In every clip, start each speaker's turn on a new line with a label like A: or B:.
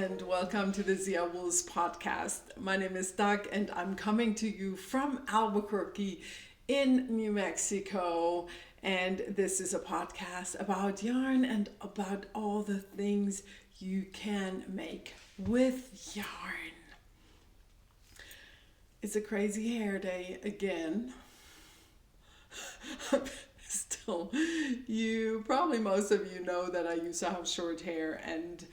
A: and welcome to the Zia Wolves podcast. My name is Doug, and I'm coming to you from Albuquerque in New Mexico. And this is a podcast about yarn and about all the things you can make with yarn. It's a crazy hair day again. Still, most of you know that I used to have short hair, and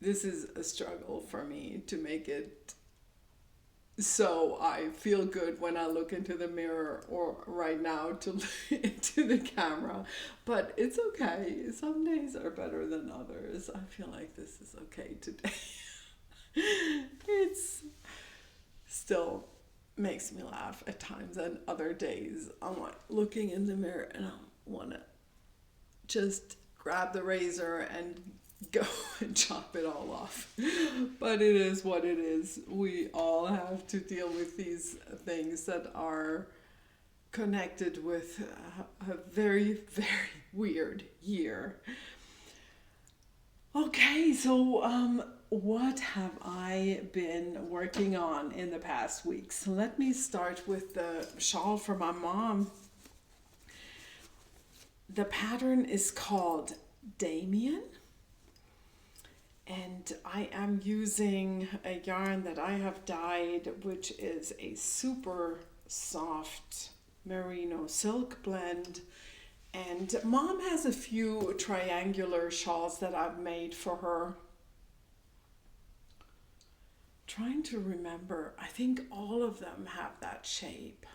A: this is a struggle for me to make it so I feel good when I look into the mirror or right now to look into the camera. But it's okay. Some days are better than others. I feel like this is okay today. It's still makes me laugh at times, and other days I'm like looking in the mirror and I want to just grab the razor and go and chop it all off. But it is what it is. We all have to deal with these things that are connected with a very, very weird year. Okay, so what have I been working on in the past weeks? Let me start with the shawl for my mom. The pattern is called Damien, and I am using a yarn that I have dyed, which is a super soft merino silk blend. And Mom has a few triangular shawls that I've made for her. Trying to remember, I think all of them have that shape.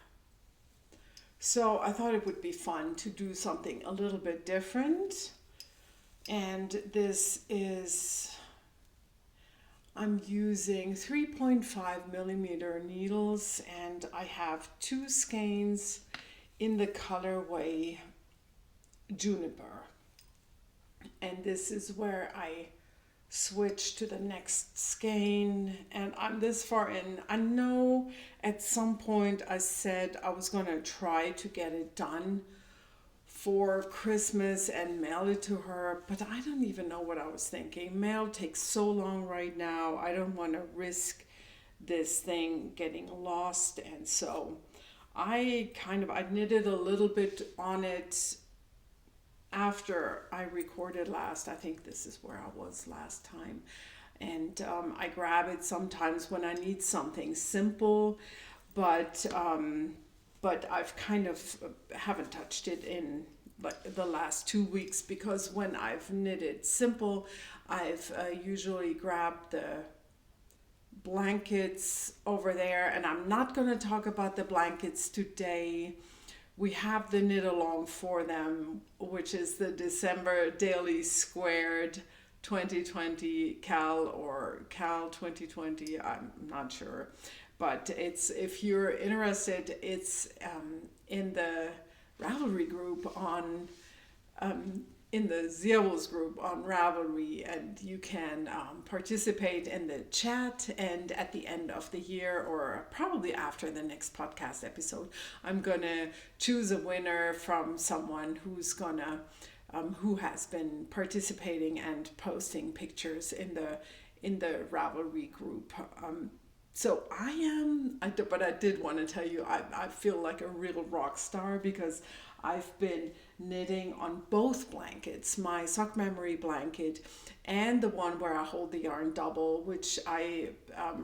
A: So I thought it would be fun to do something a little bit different. And this is, I'm using 3.5 millimeter needles, and I have 2 skeins in the colorway Juniper. And this is where I switch to the next skein, and I'm this far in. I know at some point I said I was going to try to get it done for Christmas and mail it to her, but I don't even know what I was thinking. Mail takes so long right now. I don't want to risk this thing getting lost, and so I knitted a little bit on it after I recorded last. I think this is where I was last time. And I grab it sometimes when I need something simple, but I've kind of haven't touched it in like the last 2 weeks, because when I've knitted simple, I've usually grabbed the blankets over there, and I'm not going to talk about the blankets today. We have the knit along for them, which is the December Daily Squared 2020 Cowl, or Cowl 2020, I'm not sure. But it's, if you're interested, it's in the Ravelry group on, in the Zia Wolves group on Ravelry, and you can participate in the chat. And at the end of the year, or probably after the next podcast episode, I'm gonna choose a winner from someone who's gonna who has been participating and posting pictures in the Ravelry group. So but I did want to tell you, I feel like a real rock star, because I've been knitting on both blankets, my sock memory blanket and the one where I hold the yarn double, which I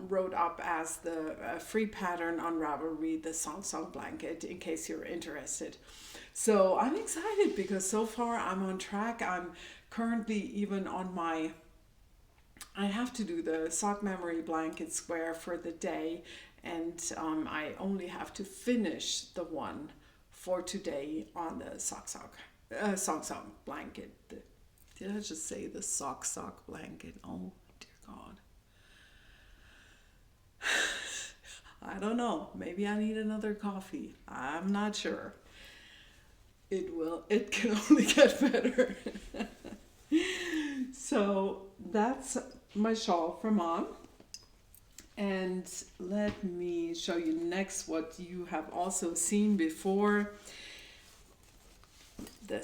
A: wrote up as the free pattern on Ravelry, the Song blanket, in case you're interested. So I'm excited because so far I'm on track. I'm currently even on I have to do the sock memory blanket square for the day, and I only have to finish the one for today on the sock blanket. Did I just say the sock blanket? Oh dear God. I don't know. Maybe I need another coffee. I'm not sure. It can only get better. So that's my shawl for Mom. And let me show you next what you have also seen before. the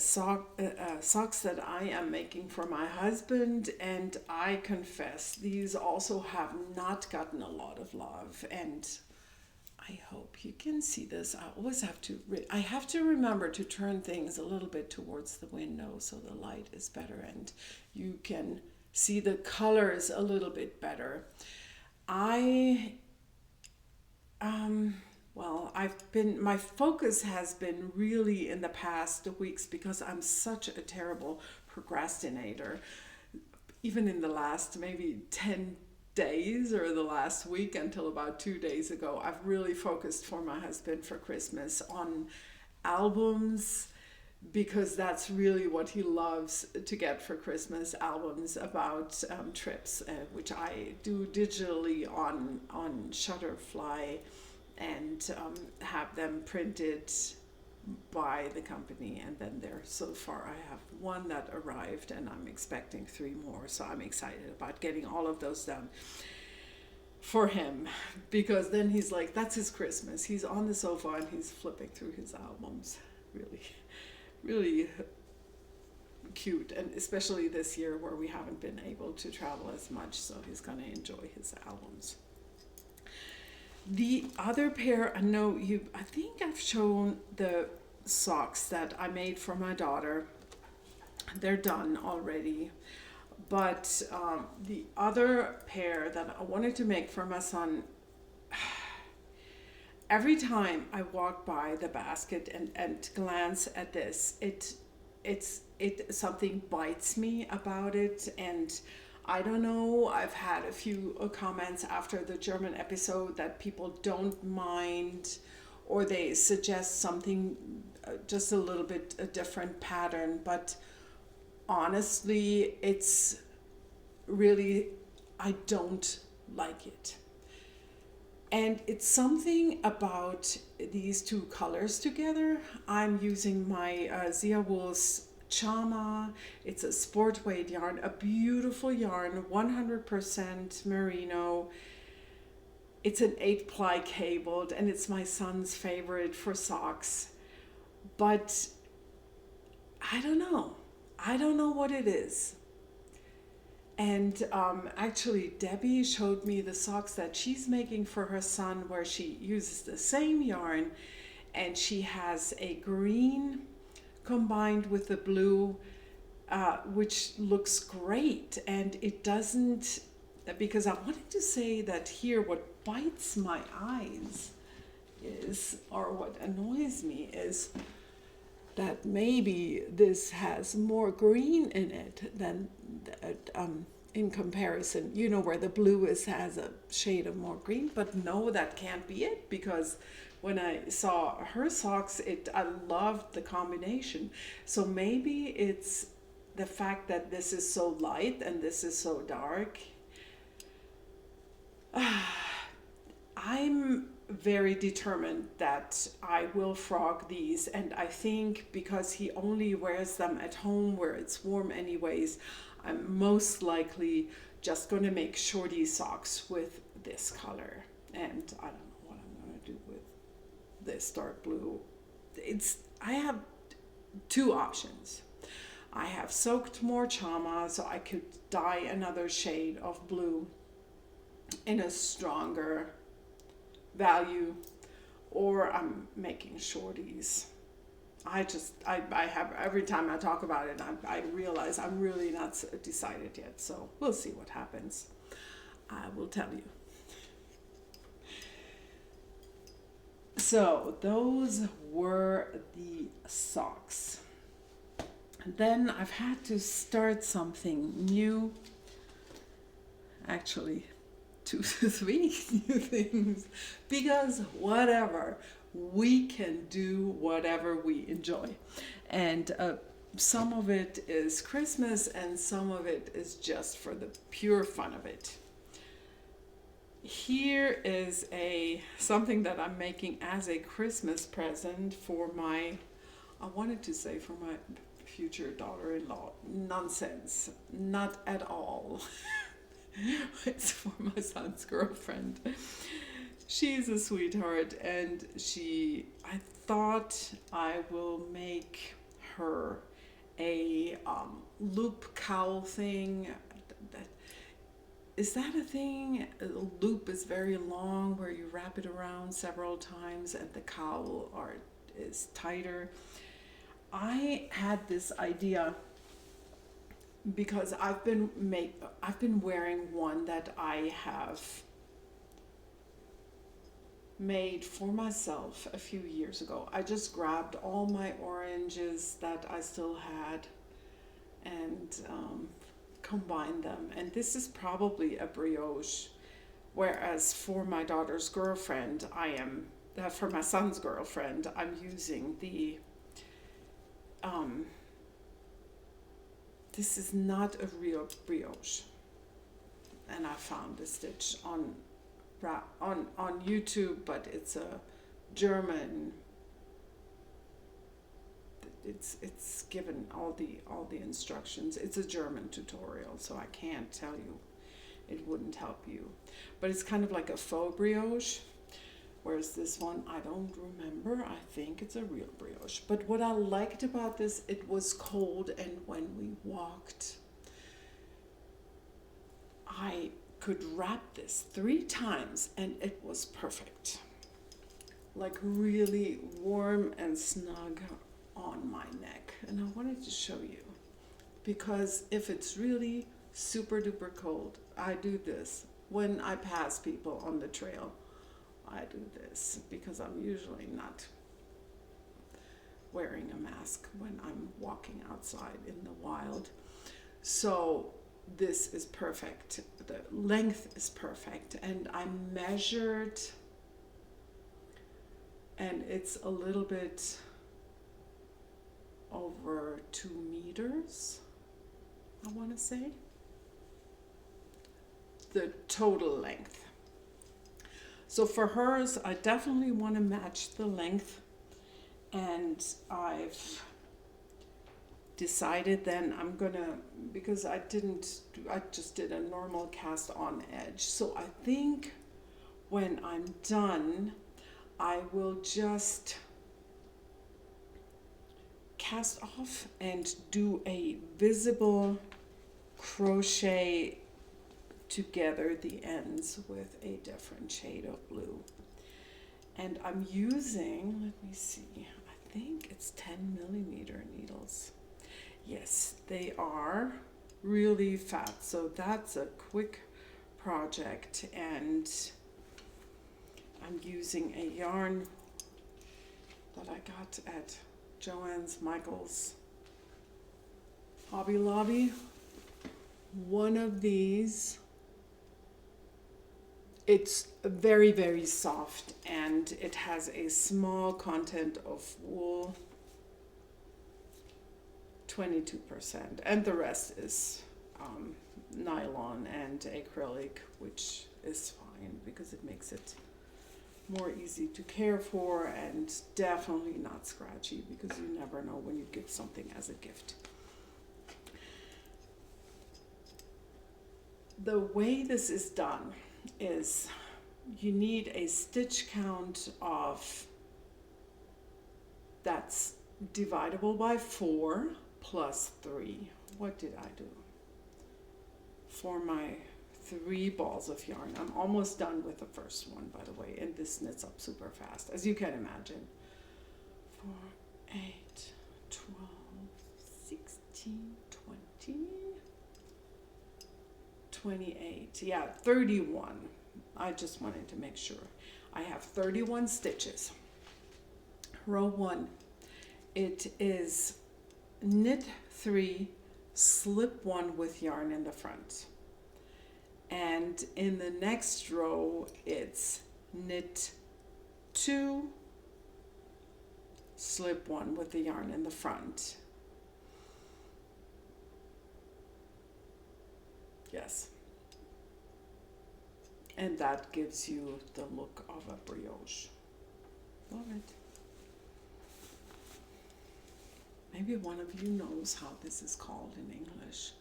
A: socks that I am making for my husband, and I confess these also have not gotten a lot of love, and I hope you can see this. I always have to remember to turn things a little bit towards the window so the light is better and you can see the colors a little bit better. My focus has been really in the past weeks because I'm such a terrible procrastinator. Even in the last maybe 10 days or the last week until about 2 days ago, I've really focused for my husband for Christmas on albums, because that's really what he loves to get for Christmas, albums about trips, which I do digitally on Shutterfly, and have them printed by the company. And then so far I have one that arrived and I'm expecting 3 more, so I'm excited about getting all of those done for him, because then he's like, that's his Christmas. He's on the sofa and he's flipping through his albums. Really cute, and especially this year where we haven't been able to travel as much, so he's going to enjoy his albums. The other pair, I think I've shown the socks that I made for my daughter. They're done already. But the other pair that I wanted to make for my son, every time I walk by the basket and glance at this, something bites me about it. And I don't know, I've had a few comments after the German episode that people don't mind, or they suggest something just a little bit a different pattern, but honestly, it's really, I don't like it. And it's something about these 2 colors together. I'm using my Zia Wool's Chama. It's a sport weight yarn, a beautiful yarn, 100% merino. It's an 8-ply cabled, and it's my son's favorite for socks. But I don't know what it is. And actually, Debbie showed me the socks that she's making for her son, where she uses the same yarn, and she has a green combined with the blue, which looks great. And it doesn't, because I wanted to say that here what bites my eyes is, or what annoys me is, that maybe this has more green in it than in comparison, where the blue has a shade of more green. But no, that can't be it, because when I saw her socks, I loved the combination. So maybe it's the fact that this is so light and this is so dark. I'm very determined that I will frog these, and I think because he only wears them at home where it's warm anyways, I'm most likely just going to make shorty socks with this color. And I don't know what I'm going to do with this dark blue. I have 2 options. I have soaked more Chama, so I could dye another shade of blue in a stronger value, or I'm making shorties. I have, every time I talk about it, I realize I'm really not decided yet, so we'll see what happens. I will tell you. So those were the socks. Then I've had to start something new, actually 2 to 3 new things, because whatever, we can do whatever we enjoy. And some of it is Christmas and some of it is just for the pure fun of it. Here is something that I'm making as a Christmas present for my future daughter-in-law. Nonsense, not at all. It's for my son's girlfriend. She's a sweetheart, and I thought I will make her a loop cowl thing. Is that a thing? A loop is very long where you wrap it around several times and the cowl is tighter. I had this idea because I've been wearing one that I have made for myself a few years ago. I just grabbed all my oranges that I still had and combined them. And this is probably a brioche, whereas for my daughter's girlfriend, for my son's girlfriend, I'm using the, this is not a real brioche. And I found the stitch on YouTube, but it's a German. It's given all the instructions. It's a German tutorial, so I can't tell you. It wouldn't help you. But it's kind of like a faux brioche, whereas this one I don't remember. I think it's a real brioche. But what I liked about this, it was cold, and when we walked, I could wrap this 3 times and it was perfect. Like really warm and snug on my neck. And I wanted to show you, because if it's really super duper cold, I do this when I pass people on the trail. I do this because I'm usually not wearing a mask when I'm walking outside in the wild. So this is perfect. The length is perfect, and I measured, and it's a little bit over 2 meters, I want to say, the total length. So for hers, I definitely want to match the length, and I've decided then I'm gonna, because I just did a normal cast on edge. So I think when I'm done, I will just cast off and do a visible crochet together the ends with a different shade of blue. And I'm using, let me see, I think it's 10 millimeter needles. Yes, they are really fat, so that's a quick project. And I'm using a yarn that I got at Joann's Michael's Hobby Lobby. One of these, it's very, very soft, and it has a small content of wool, 22%, and the rest is nylon and acrylic, which is fine because it makes it more easy to care for and definitely not scratchy, because you never know when you give something as a gift. The way this is done is you need a stitch count of, that's dividable by 4 plus 3. What did I do? For my 3 balls of yarn. I'm almost done with the first one, by the way, and this knits up super fast, as you can imagine. 4, 8, 12, 16, 20, 28. Yeah, 31. I just wanted to make sure. I have 31 stitches. Row 1, it is knit 3, slip 1 with yarn in the front. And in the next row, it's knit 2, slip 1 with the yarn in the front. Yes. And that gives you the look of a brioche. Love it. Maybe one of you knows how this is called in English.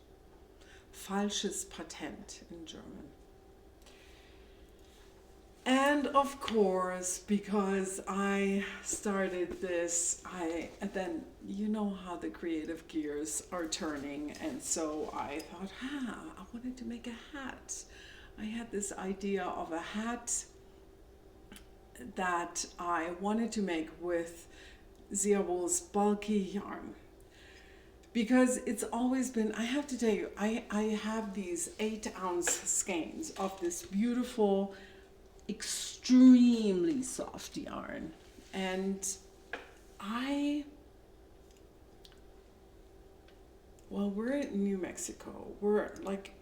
A: Falsches Patent in German. And of course, because I started this, and then you know how the creative gears are turning, and so I thought, I wanted to make a hat. I had this idea of a hat that I wanted to make with Zia Wool's bulky yarn. Because it's always been, I have to tell you, I have these 8-ounce skeins of this beautiful, extremely soft yarn. And we're in New Mexico. We're like,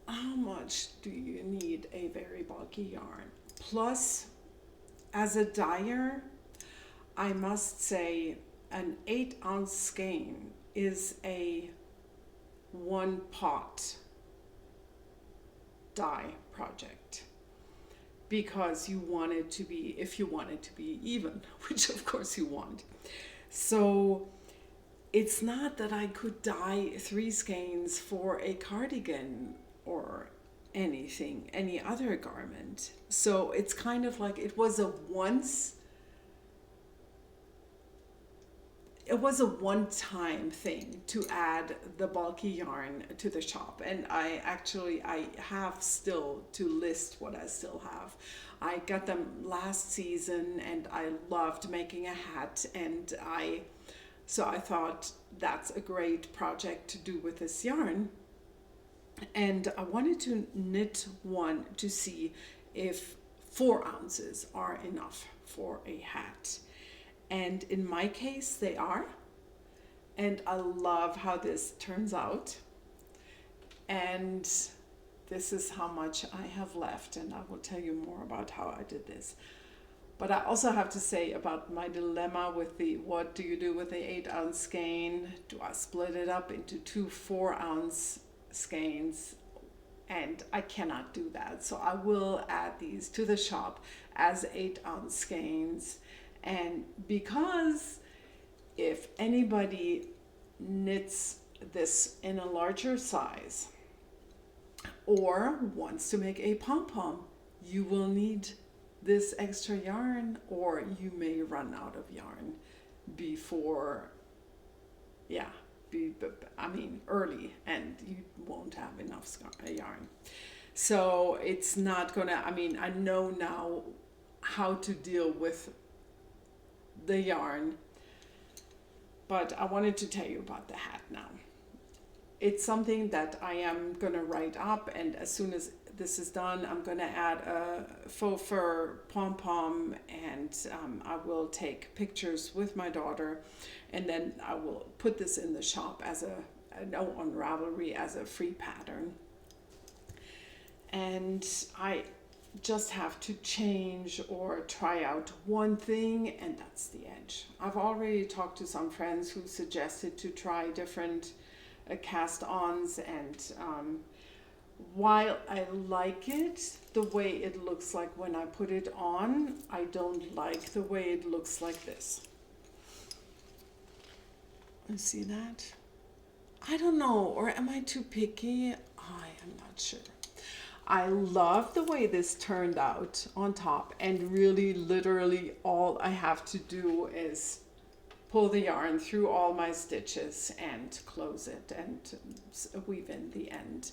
A: how much do you need a very bulky yarn? Plus, as a dyer, I must say an 8-ounce skein is a 1-pot dye project, because you want it to be, if you want it to be even, which of course you want. So it's not that I could dye 3 skeins for a cardigan or anything, any other garment. So it's kind of like it was a one-time thing to add the bulky yarn to the shop. And I have still to list what I still have. I got them last season and I loved making a hat, and so I thought that's a great project to do with this yarn. And I wanted to knit one to see if 4 ounces are enough for a hat. And in my case, they are. And I love how this turns out. And this is how much I have left. And I will tell you more about how I did this. But I also have to say about my dilemma with what do you do with the 8-ounce skein? Do I split it up into 2 4-ounce skeins? And I cannot do that. So I will add these to the shop as 8-ounce skeins. And because if anybody knits this in a larger size or wants to make a pom-pom, you will need this extra yarn, or you may run out of yarn before, early, and you won't have enough yarn. So it's not gonna, I know now how to deal with the yarn, but I wanted to tell you about the hat now. It's something that I am gonna write up, and as soon as this is done, I'm gonna add a faux fur pom-pom, and I will take pictures with my daughter, and then I will put this in the shop as on Ravelry as a free pattern. And I just have to change or try out one thing, and that's the edge. I've already talked to some friends who suggested to try different cast-ons, and while I like it the way it looks like when I put it on, I don't like the way it looks like this. You see that? I don't know, or am I too picky? I am not sure. I love the way this turned out on top, and really literally all I have to do is pull the yarn through all my stitches and close it and weave in the end.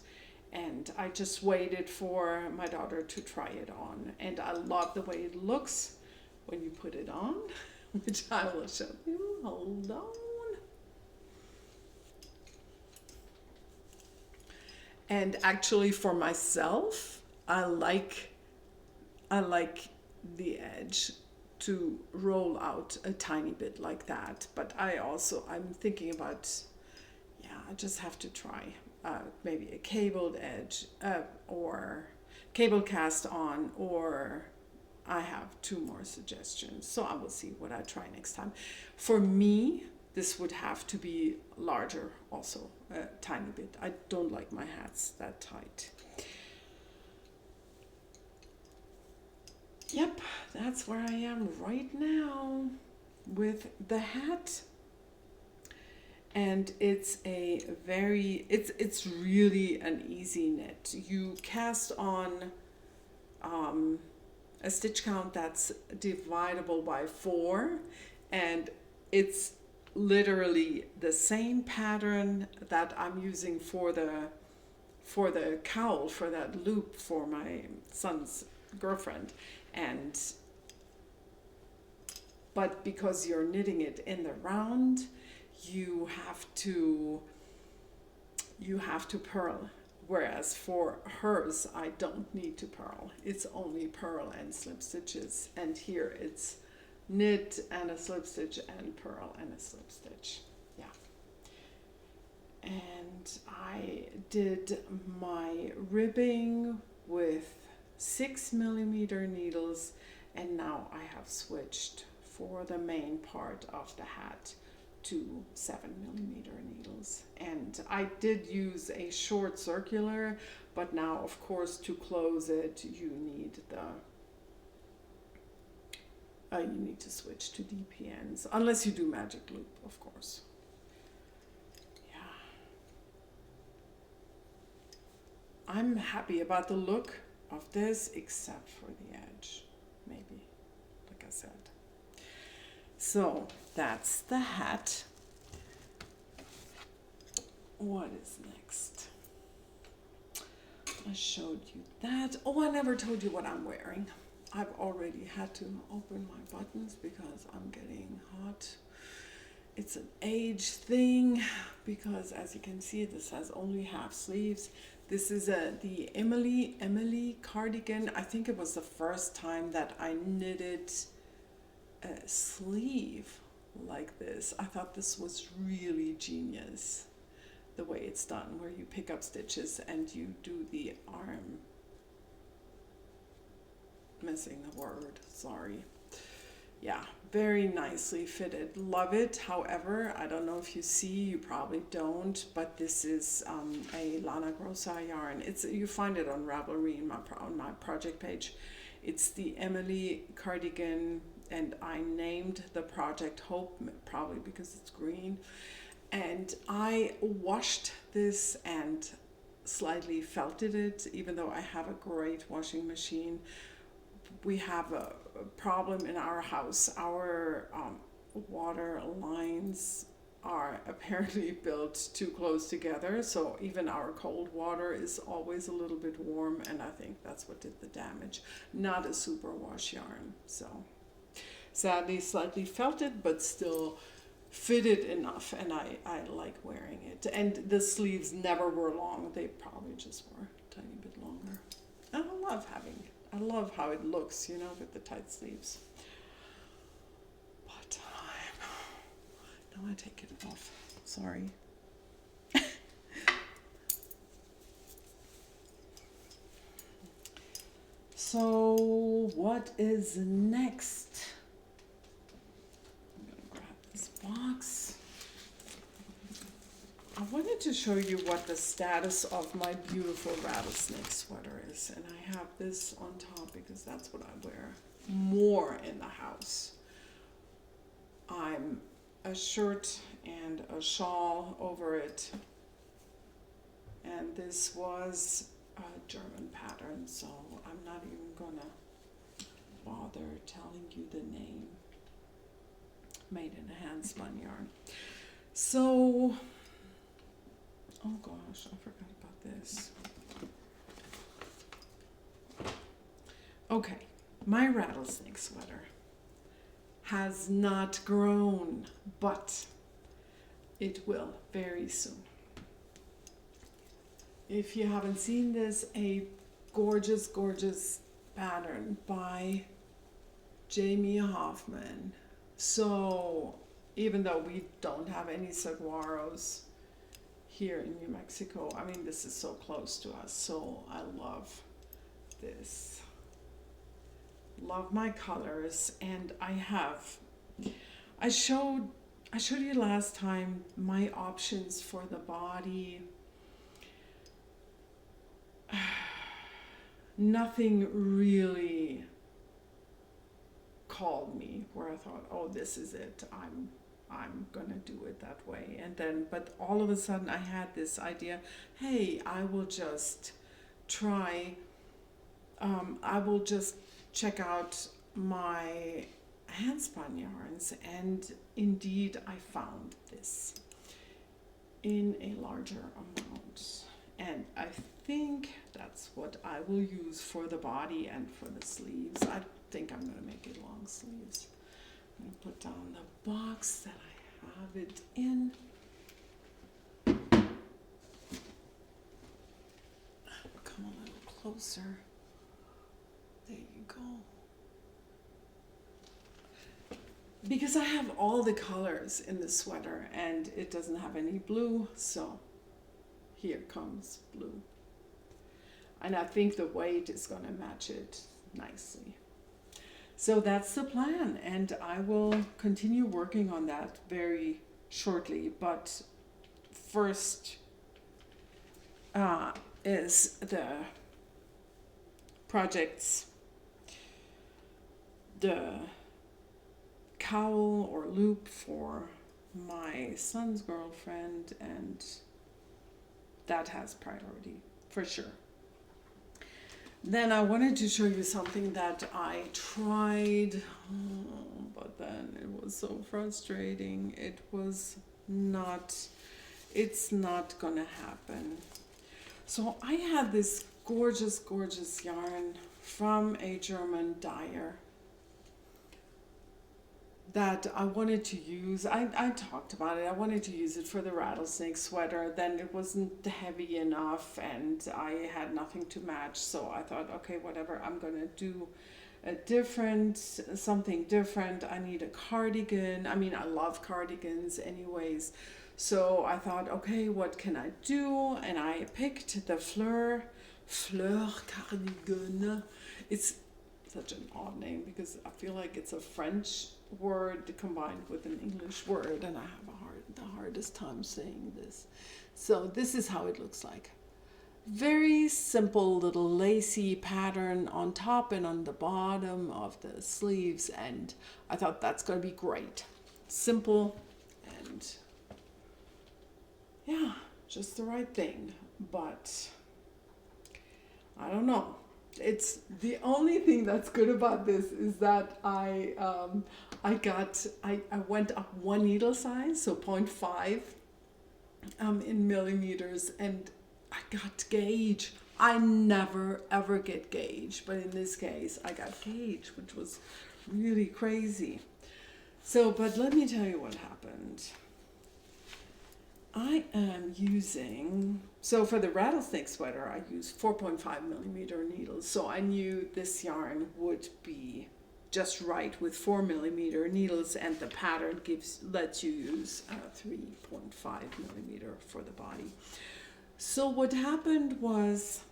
A: And I just waited for my daughter to try it on, and I love the way it looks when you put it on, which I will show you. Hold on. And actually for myself, I like the edge to roll out a tiny bit like that. But I'm thinking about, I just have to try maybe a cabled edge or cable cast on, or I have 2 more suggestions. So I will see what I try next time. For me, this would have to be larger also, a tiny bit. I don't like my hats that tight. Yep, that's where I am right now with the hat. And it's it's really an easy knit. You cast on a stitch count that's dividable by 4, and it's literally the same pattern that I'm using for the cowl, for that loop for my son's girlfriend. And but because you're knitting it in the round, you have to purl, whereas for hers I don't need to purl. It's only purl and slip stitches, and here it's knit and a slip stitch and purl and a slip stitch. Yeah. And I did my ribbing with 6mm needles, and now I have switched for the main part of the hat to 7mm needles. And I did use a short circular, but now of course to close it you need you need to switch to DPNs, unless you do magic loop, of course. Yeah. I'm happy about the look of this, except for the edge, maybe, like I said. So that's the hat. What is next? I showed you that. Oh, I never told you what I'm wearing. I've already had to open my buttons because I'm getting hot. It's an age thing because, as you can see, this has only half sleeves. This is the Emily cardigan. I think it was the first time that I knitted a sleeve like this. I thought this was really genius, the way it's done, where you pick up stitches and you do the arm. Missing the word, sorry. Yeah, very nicely fitted. Love it. However, I don't know if you see, you probably don't, but this is a Lana Grossa yarn. You find it on Ravelry on my project page. It's the Emily cardigan, and I named the project Hope, probably because it's green. And I washed this and slightly felted it, even though I have a great washing machine. We have a problem in our house. Our water lines are apparently built too close together, so even our cold water is always a little bit warm, and I think that's what did the damage. Not a super wash yarn, so sadly slightly felted, but still fitted enough, and I like wearing it. And the sleeves never were long, they probably just were a tiny bit longer. And I love how it looks, you know, with the tight sleeves. But now I take it off. Sorry. So what is next? I'm gonna grab this box. I wanted to show you what the status of my beautiful rattlesnake sweater is, and I have this on top because that's what I wear more in the house. I'm a shirt and a shawl over it, and this was a German pattern, so I'm not even gonna bother telling you the name. Made in a hand spun yarn. So oh gosh, I forgot about this. Okay, my rattlesnake sweater has not grown, but it will very soon. If you haven't seen this, a gorgeous, gorgeous pattern by Jamie Hoffman. So even though we don't have any saguaros here in New Mexico, I mean, this is so close to us, so I love this. Love my colors, and I showed you last time my options for the body. Nothing really called me where I thought, oh, this is it, I'm gonna do it that way. And then, but all of a sudden I had this idea, hey, I will just try I will just check out my handspun yarns, and indeed I found this in a larger amount, and I think that's what I will use for the body and for the sleeves. I think I'm going to make it long sleeves. I'm going to put down the box that I have it in. Come a little closer. There you go. Because I have all the colors in the sweater and it doesn't have any blue, so here comes blue. And I think the weight is going to match it nicely. So that's the plan, and I will continue working on that very shortly. But first is the projects, the cowl or loop for my son's girlfriend, and that has priority for sure. Then I wanted to show you something that I tried, but then it was so frustrating. It's not gonna happen. So I had this gorgeous, gorgeous yarn from a German dyer that I wanted to use. I talked about it. I wanted to use it for the rattlesnake sweater. Then it wasn't heavy enough and I had nothing to match. So I thought, okay, whatever, I'm going to do something different. I need a cardigan. I mean, I love cardigans anyways. So I thought, okay, what can I do? And I picked the Fleur Cardigan. It's such an odd name because I feel like it's a French word combined with an English word, and I have the hardest time saying this. So this is how it looks like. Very simple little lacy pattern on top and on the bottom of the sleeves, and I thought that's going to be great. Simple and yeah, just the right thing. But I don't know. It's the only thing that's good about this is that I went up one needle size, so 0.5 in millimeters, and I got gauge. I never ever get gauge, but in this case I got gauge, which was really crazy. So, but let me tell you what happened. I am using, so for the rattlesnake sweater, I use 4.5 millimeter needles. So I knew this yarn would be just right with 4 millimeter needles, and the pattern lets you use 3.5 millimeter for the body. So what happened was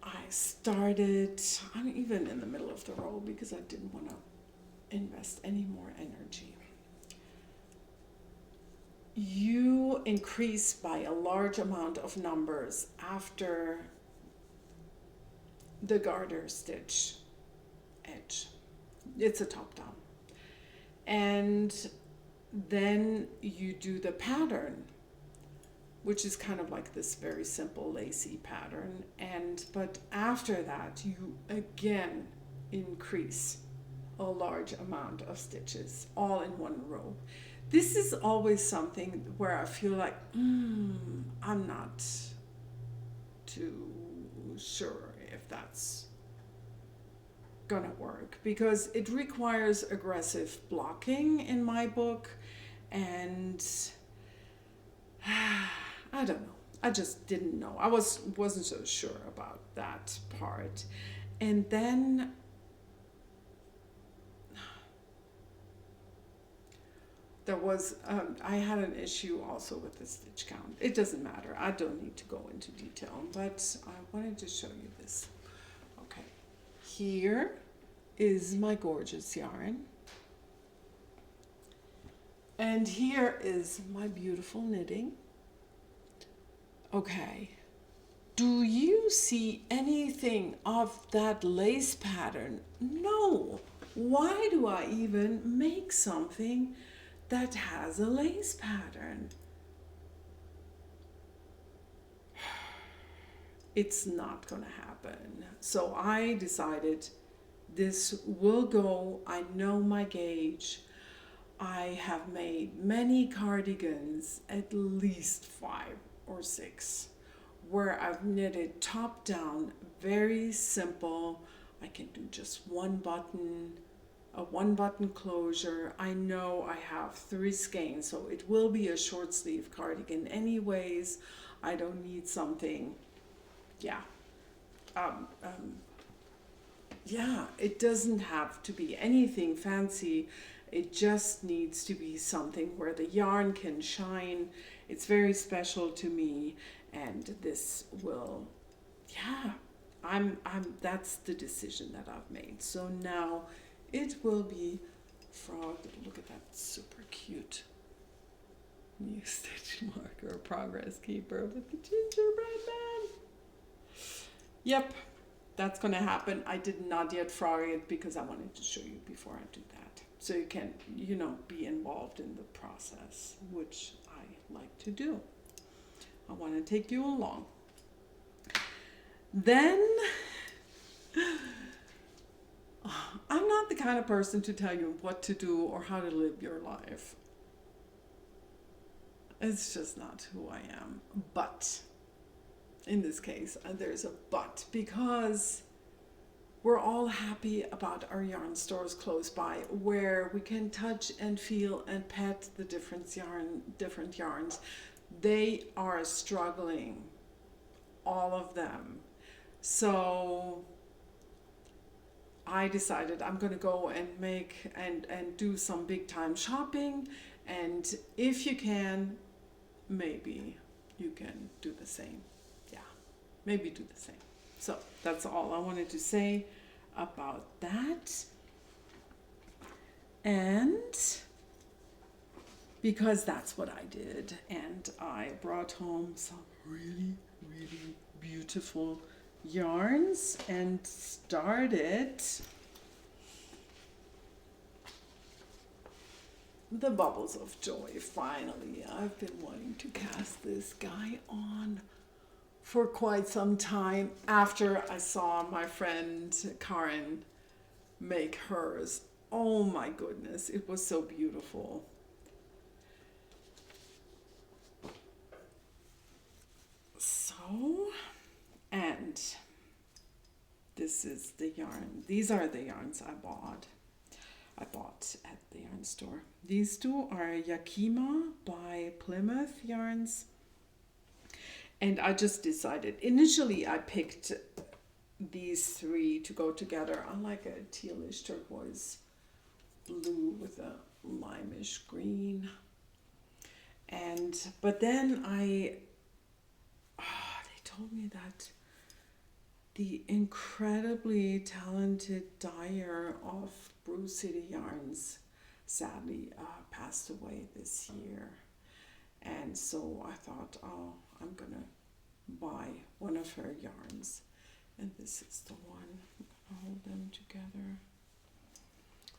A: I'm even in the middle of the row because I didn't want to invest any more energy. You increase by a large amount of numbers after the garter stitch edge. It's a top down. And then you do the pattern, which is kind of like this very simple lacy pattern. But after that, you again increase a large amount of stitches all in one row. This is always something where I feel like, I'm not too sure if that's gonna work, because it requires aggressive blocking in my book, and I don't know. I just didn't know. I wasn't so sure about that part. And then there was, I had an issue also with the stitch count. It doesn't matter. I don't need to go into detail, but I wanted to show you this. Okay, here is my gorgeous yarn. And here is my beautiful knitting. Okay, do you see anything of that lace pattern? No. Why do I even make something that has a lace pattern? it's not gonna happen. So I decided this will go. I know my gauge. I have made many cardigans, at least 5 or 6, where I've knitted top down, very simple. I can do just one button, a 1 button closure. I know I have 3 skeins, so it will be a short sleeve cardigan anyways. I don't need something, yeah. Yeah, it doesn't have to be anything fancy. It just needs to be something where the yarn can shine. It's very special to me, and this will, yeah, that's the decision that I've made. So now it will be frog. Look at that super cute new stitch marker, progress keeper with the gingerbread man. Yep, that's gonna happen. I did not yet frog it because I wanted to show you before I do that, so you can, be involved in the process, which I like to do. I want to take you along. Then I'm not the kind of person to tell you what to do or how to live your life. It's just not who I am. But in this case, there's a but, because we're all happy about our yarn stores close by, where we can touch and feel and pet the different yarns. They are struggling, all of them. So I decided I'm going to go and make and do some big time shopping, and if you can, maybe you can do the same. Yeah, maybe do the same. So that's all I wanted to say about that. And because that's what I did, and I brought home some really, really beautiful yarns and started the Bubbles of Joy. Finally, I've been wanting to cast this guy on for quite some time after I saw my friend Karen make hers. Oh my goodness, it was so beautiful. So, and this is the yarn. These are the yarns I bought at the yarn store. These two are Yakima by Plymouth Yarns. And I just decided, initially I picked these 3 to go together. I like a tealish turquoise blue with a limeish green. But then they told me that the incredibly talented dyer of Brew City Yarns sadly passed away this year. And so I thought, oh, I'm gonna buy one of her yarns, and this is the one. I'm gonna hold them together.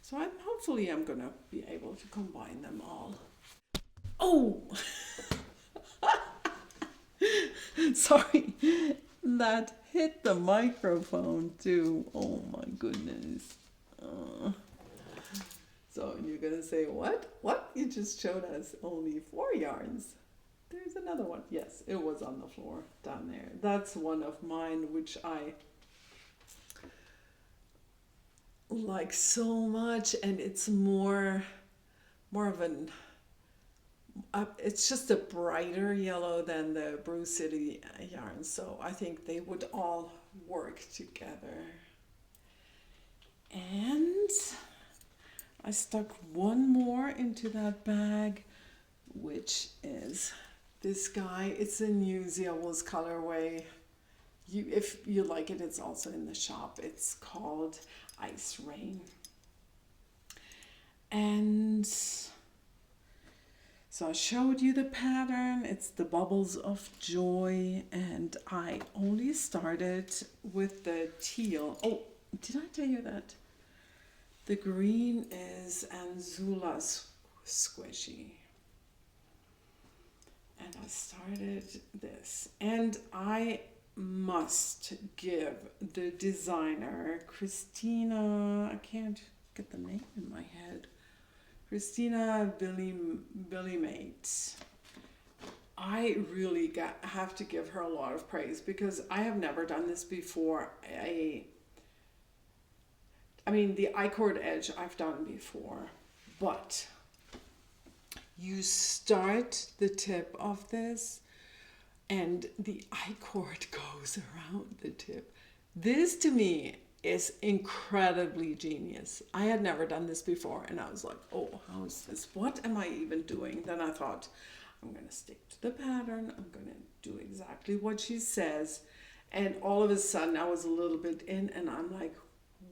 A: So hopefully I'm gonna be able to combine them all. Oh, sorry, that hit the microphone too. Oh my goodness. So you're gonna say, what? What? You just showed us only 4 yarns. There's another one. Yes, it was on the floor down there. That's one of mine, which I like so much, and it's more of an, it's just a brighter yellow than the Brew City yarn. So I think they would all work together. And I stuck one more into that bag, which is this guy. It's a New Zealand's colorway. If you like it, it's also in the shop. It's called Ice Rain. And so I showed you the pattern. It's the Bubbles of Joy, and I only started with the teal. Oh, did I tell you that? The green is Anzula Squishy. And I started this, and I must give the designer, Christina, I can't get the name in my head, Christina Billy Mate. I really have to give her a lot of praise because I have never done this before. I mean, the I-cord edge I've done before, but you start the tip of this and the I-cord goes around the tip. This to me is incredibly genius. I had never done this before and I was like, oh, how is this? What am I even doing? Then I thought, I'm going to stick to the pattern. I'm going to do exactly what she says. And all of a sudden I was a little bit in and I'm like,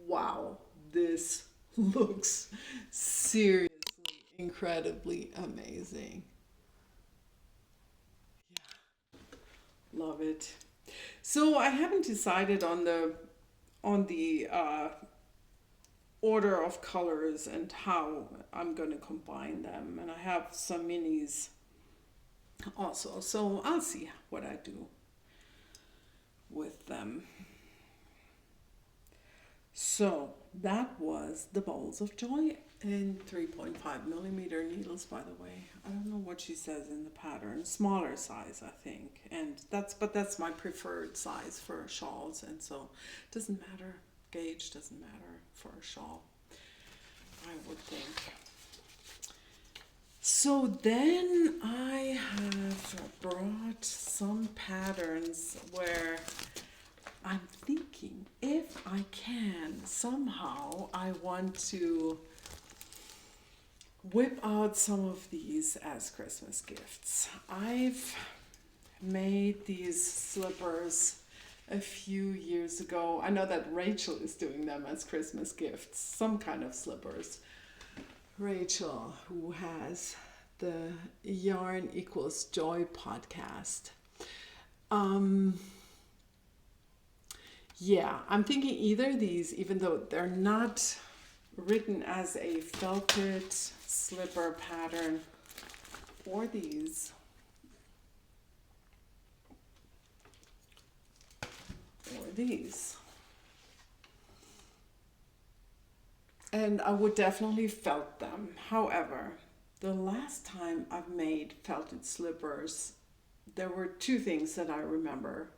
A: wow, this looks seriously incredibly amazing. Yeah, love it. So I haven't decided on the order of colors and how I'm going to combine them, and I have some minis also, so I'll see what I do with them. So that was the Bowls of Joy in 3.5 millimeter needles, by the way. I don't know what she says in the pattern. Smaller size, I think. And that's my preferred size for shawls, and so it doesn't matter. Gauge doesn't matter for a shawl, I would think. So then I have brought some patterns where I'm thinking if I can somehow, I want to whip out some of these as Christmas gifts. I've made these slippers a few years ago. I know that Rachel is doing them as Christmas gifts, some kind of slippers. Rachel, who has the Yarn Equals Joy podcast. Yeah, I'm thinking either of these, even though they're not written as a felted slipper pattern, or these, or these. And I would definitely felt them. However, the last time I've made felted slippers, there were two things that I remember.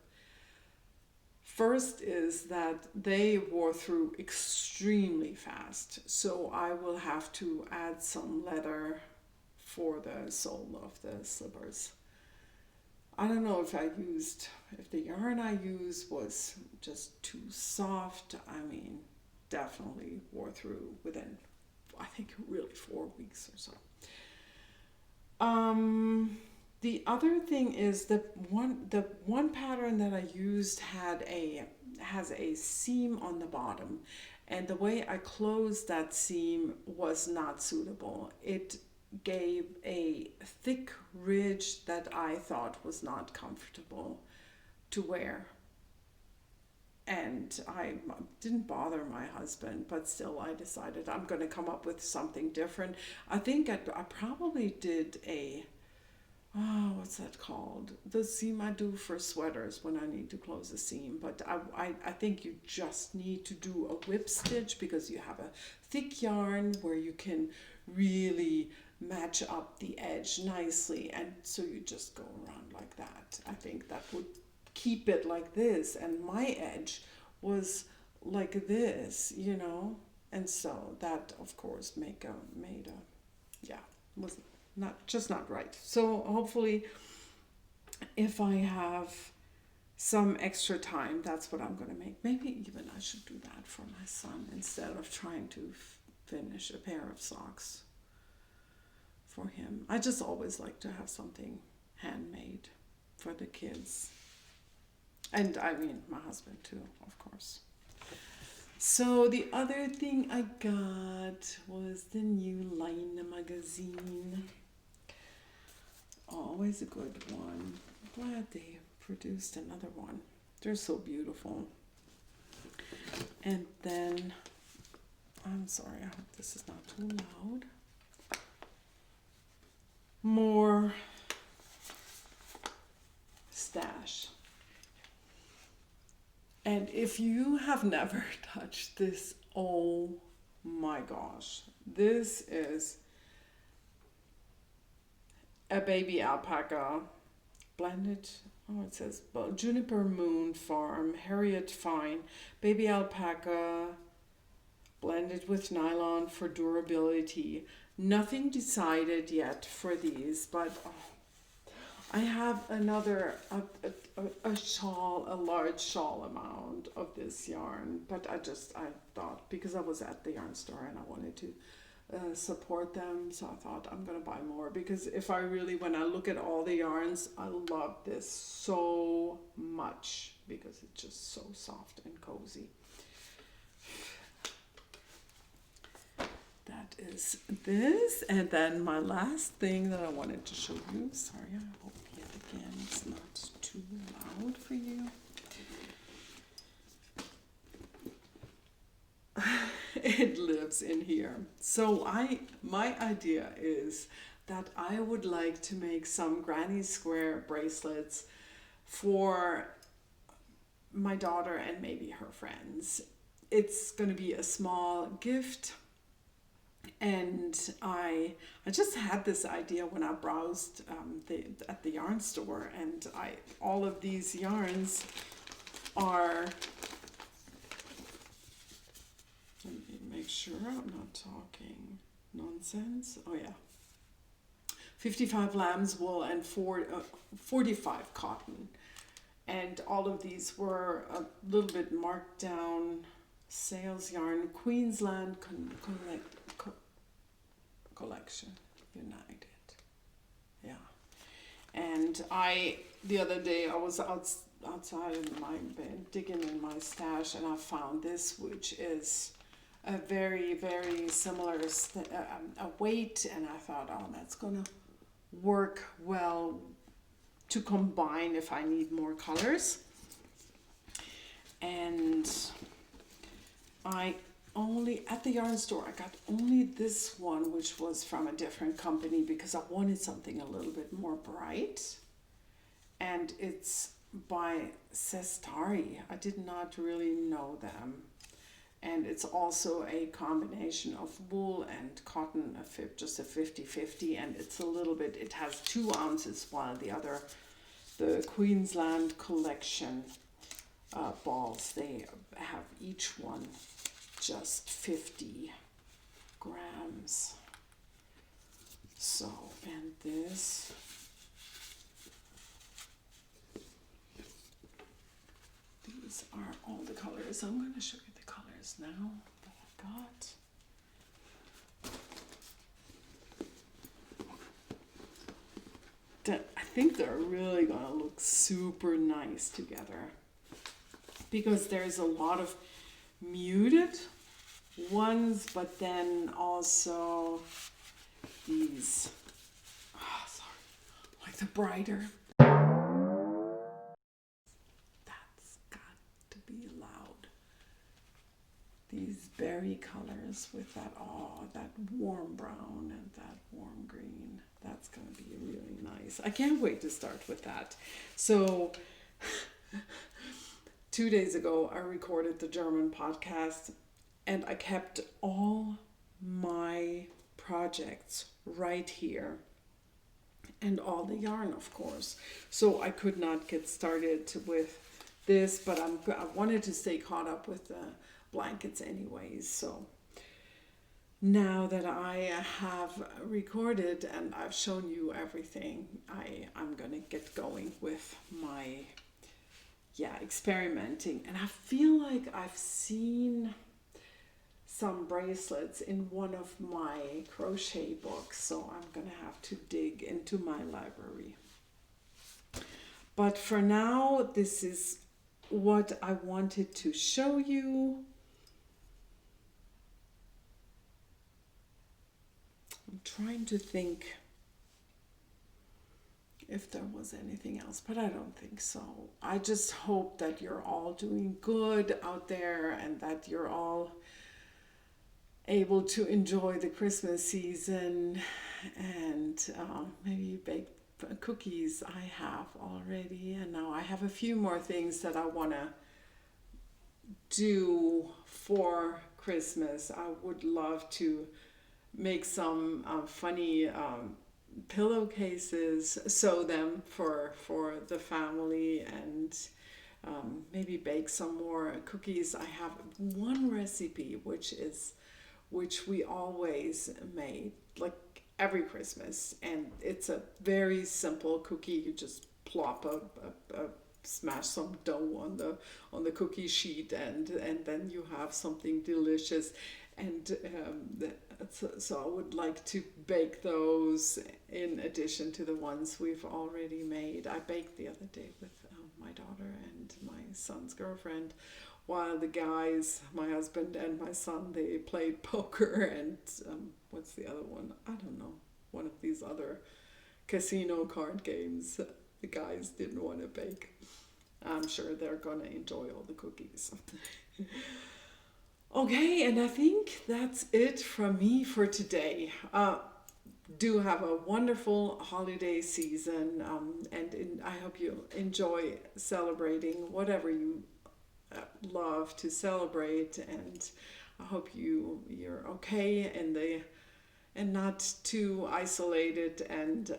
A: First is that they wore through extremely fast, so I will have to add some leather for the sole of the slippers. I don't know if the yarn I used was just too soft. I mean, definitely wore through within, I think, really 4 weeks or so. The other thing is the one pattern that I used has a seam on the bottom, and the way I closed that seam was not suitable. It gave a thick ridge that I thought was not comfortable to wear. And I didn't bother my husband, but still I decided I'm going to come up with something different. I think I probably did what's that called? The seam I do for sweaters when I need to close a seam. But I think you just need to do a whip stitch because you have a thick yarn where you can really match up the edge nicely. And so you just go around like that. I think that would keep it like this, and my edge was like this, and so that of course was not right. So hopefully if I have some extra time, that's what I'm going to make. Maybe even I should do that for my son instead of trying to finish a pair of socks for him. I just always like to have something handmade for the kids. And I mean, my husband too, of course. So the other thing I got was the new Line magazine. Always a good one. I'm glad they produced another one. They're so beautiful. And then, I'm sorry, I hope this is not too loud. More stash. if you have never touched this, oh my gosh, this is a baby alpaca blended. Oh, it says Juniper Moon Farm, Harriet Fine, baby alpaca blended with nylon for durability. Nothing decided yet for these, but I have another a shawl, a large shawl amount of this yarn, but I thought, because I was at the yarn store and I wanted to support them, so I thought I'm gonna buy more, because when I look at all the yarns, I love this so much because it's just so soft and cozy. That is this, and then my last thing that I wanted to show you, sorry, I hope yet again it's not too loud for you. It lives in here. So my idea is that I would like to make some granny square bracelets for my daughter and maybe her friends. It's going to be a small gift, and I just had this idea when I browsed at the yarn store, and all of these yarns are, let me make sure I'm not talking nonsense. Oh yeah, 55 lamb's wool and 45 cotton, and all of these were a little bit marked down. Sales yarn, Queensland collection, United. Yeah. And the other day I was outside in my bed digging in my stash, and I found this, which is a very, very similar a weight, and I thought, oh, that's gonna work well to combine if I need more colors. And at the yarn store, I got only this one, which was from a different company, because I wanted something a little bit more bright. And it's by Sestari. I did not really know them. And it's also a combination of wool and cotton, just a 50-50, and it's a little bit, it has 2 ounces, while the Queensland collection balls, they have each one just 50 grams. So, and these are all the colors. I'm going to show you the colors now that I got. I think they're really going to look super nice together, because there's a lot of muted ones, but then also these, like the brighter. That's got to be loud. These berry colors with that warm brown and that warm green. That's going to be really nice. I can't wait to start with that. So 2 days ago, I recorded the German podcast, and I kept all my projects right here, and all the yarn, of course. So I could not get started with this, but I wanted to stay caught up with the blankets anyways. So now that I have recorded and I've shown you everything, I'm going to get going with my experimenting. And I feel like I've seen some bracelets in one of my crochet books, so I'm gonna have to dig into my library. But for now, this is what I wanted to show you. I'm trying to think if there was anything else, but I don't think so. I just hope that you're all doing good out there, and that you're all able to enjoy the Christmas season, and maybe bake cookies. I have already, and now I have a few more things that I want to do for Christmas. I would love to make some funny pillowcases, sew them for the family, and maybe bake some more cookies. I have one recipe which we always made like every Christmas, and it's a very simple cookie. You just plop a smash some dough on the cookie sheet, and then you have something delicious. And so I would like to bake those in addition to the ones we've already made. I baked the other day with my daughter and my son's girlfriend, while the guys, my husband and my son, they played poker and what's the other one? I don't know. One of these other casino card games. The guys didn't want to bake. I'm sure they're going to enjoy all the cookies. Okay, and I think that's it from me for today. Do have a wonderful holiday season, I hope you enjoy celebrating whatever you love to celebrate, and I hope you're okay and not too isolated, and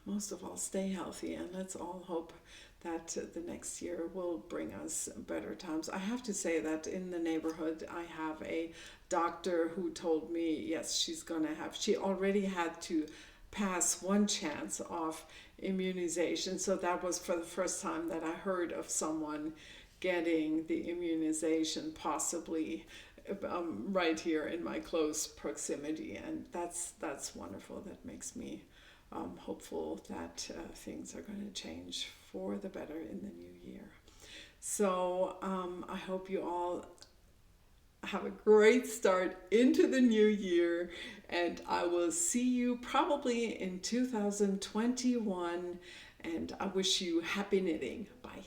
A: most of all, stay healthy, and let's all hope that the next year will bring us better times. I have to say that in the neighborhood, I have a doctor who told me, yes, she already had to pass one chance of immunization. So that was for the first time that I heard of someone getting the immunization, possibly right here in my close proximity. And that's wonderful. That makes me hopeful that things are going to change for the better in the new year. So I hope you all have a great start into the new year, and I will see you probably in 2021, and I wish you happy knitting. Bye.